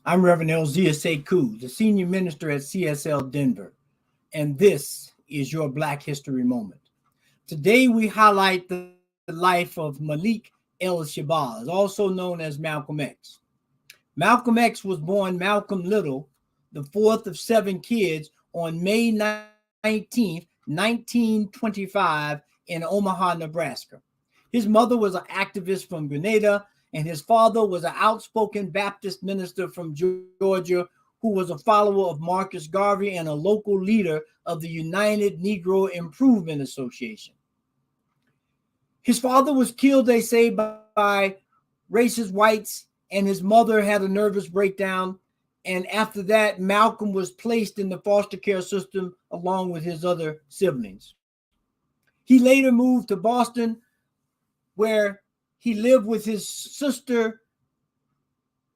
I'm Reverend Elzia Sekou, the senior minister at CSL Denver, and this is your Black History Moment. Today we highlight the life of Malik El-Shabazz, also known as Malcolm X. Malcolm X was born Malcolm Little, the fourth of seven kids, on May 19th, 1925, in Omaha, Nebraska. His mother was an activist from Grenada, and his father was an outspoken Baptist minister from Georgia who was a follower of Marcus Garvey and a local leader of the United Negro Improvement Association. His father was killed, they say, by racist whites, and his mother had a nervous breakdown. And after that, Malcolm was placed in the foster care system along with his other siblings. He later moved to Boston, where he lived with his sister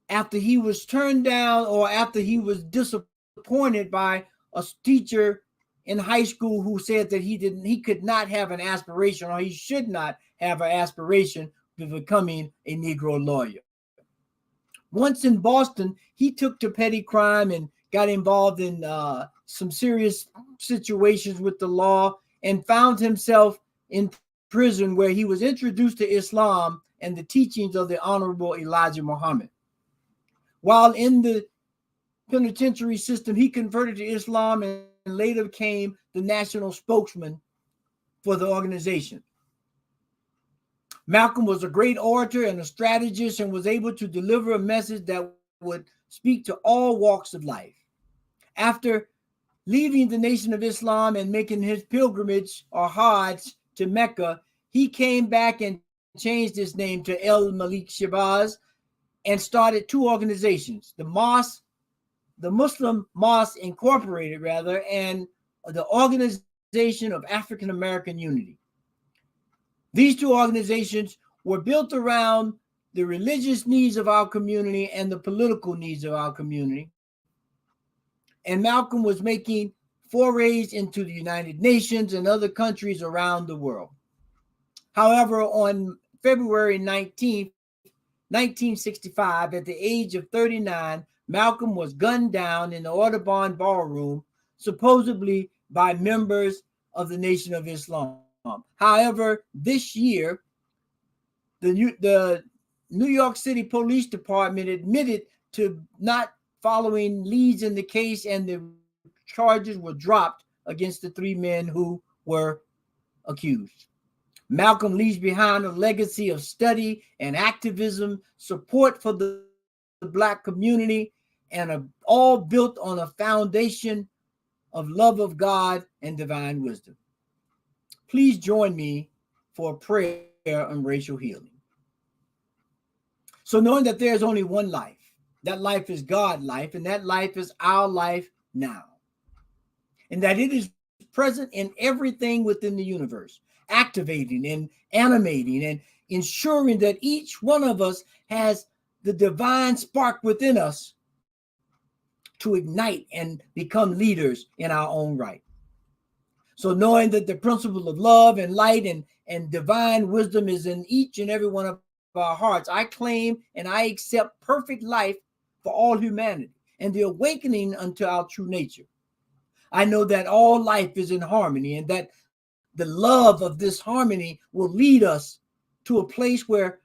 after he was turned down or after he was disappointed by a teacher in high school who said that he could not have an aspiration, or he should not have an aspiration to becoming a Negro lawyer. Once in Boston, he took to petty crime and got involved in some serious situations with the law and found himself in prison, where he was introduced to Islam and the teachings of the Honorable Elijah Muhammad. While in the penitentiary system, he converted to Islam and later became the national spokesman for the organization. Malcolm was a great orator and a strategist and was able to deliver a message that would speak to all walks of life. After leaving the Nation of Islam and making his pilgrimage or Hajj to Mecca, he came back and changed his name to Malik Shabazz and started two organizations, the Muslim Mosque Incorporated, and the Organization of African American Unity. These two organizations were built around the religious needs of our community and the political needs of our community. And Malcolm was making forays into the United Nations and other countries around the world. However, on February 19th, 1965, at the age of 39, Malcolm was gunned down in the Audubon Ballroom, supposedly by members of the Nation of Islam. However, this year, the New York City Police Department admitted to not following leads in the case, and the charges were dropped against the three men who were accused. Malcolm leaves behind a legacy of study and activism, support for the Black community, and all built on a foundation of love of God and divine wisdom. Please join me for a prayer on racial healing. So knowing that there's only one life, that life is God's life, and that life is our life now, and that it is present in everything within the universe, activating and animating and ensuring that each one of us has the divine spark within us to ignite and become leaders in our own right. So knowing that the principle of love and light and divine wisdom is in each and every one of our hearts, I claim and I accept perfect life for all humanity and the awakening unto our true nature. I know that all life is in harmony, and that the love of this harmony will lead us to a place where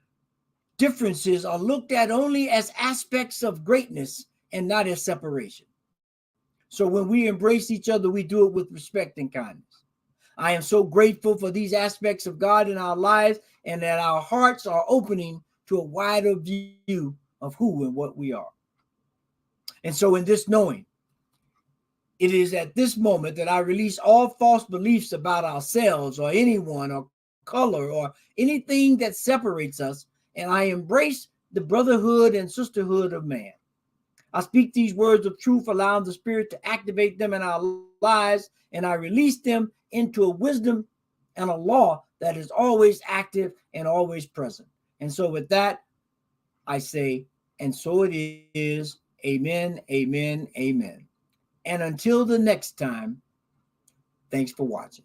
differences are looked at only as aspects of greatness and not as separation. So when we embrace each other, we do it with respect and kindness. I am so grateful for these aspects of God in our lives, and that our hearts are opening to a wider view of who and what we are. And so in this knowing, it is at this moment that I release all false beliefs about ourselves or anyone or color or anything that separates us, and I embrace the brotherhood and sisterhood of man. I speak these words of truth, allowing the Spirit to activate them in our lives, and I release them into a wisdom and a law that is always active and always present. And so with that, I say, and so it is. Amen, amen, amen. And until the next time, thanks for watching.